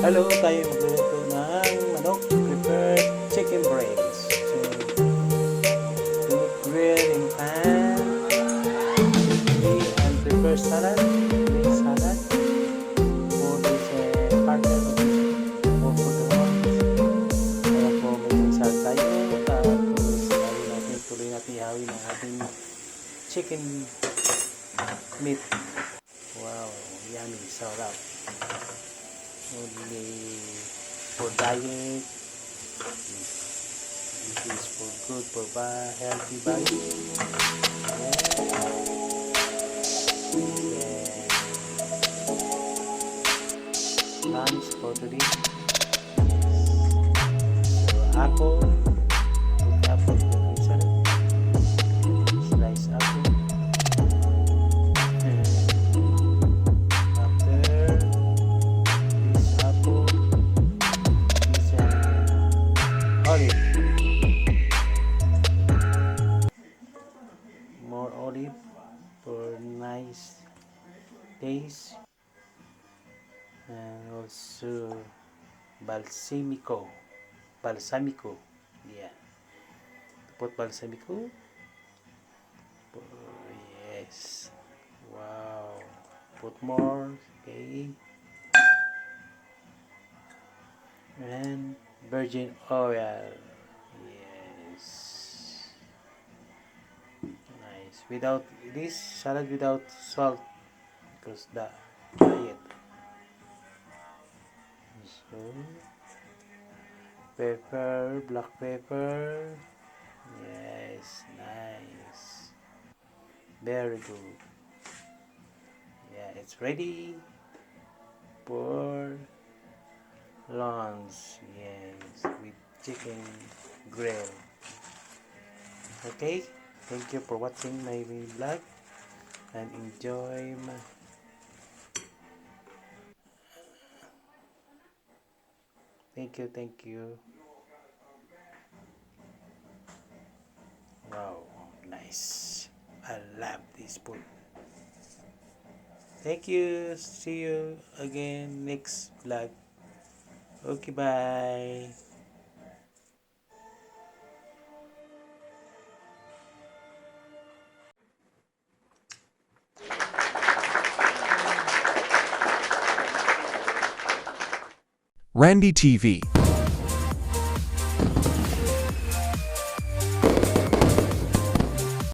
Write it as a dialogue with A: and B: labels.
A: Hello, tayo magluluto ng manok prepared chicken brains. So, to grill in pan, and prepare salad, green salad for this partner of for the ones. Kaya po may green salad tayo, tapos tuloy natin ihawin ang ating chicken meat. Wow, yummy, sarap. Only for diet. This is for good for healthy body. And lunch for today. So apple, put apple inside. Slice apple. Olive, more olive for nice taste, and also balsamico, yeah, put balsamico. Yes, wow, put more, okay, and virgin oil. Yes, nice. Without this salad without salt because the diet. So pepper, black pepper. Yes, nice. Very good. Yeah, it's ready for lunch. Yes, with chicken grill. Okay, thank you for watching my vlog and enjoy my thank you. Wow, nice. I love this food. Thank you. See you again next vlog. Okay, bye.
B: Randy TV.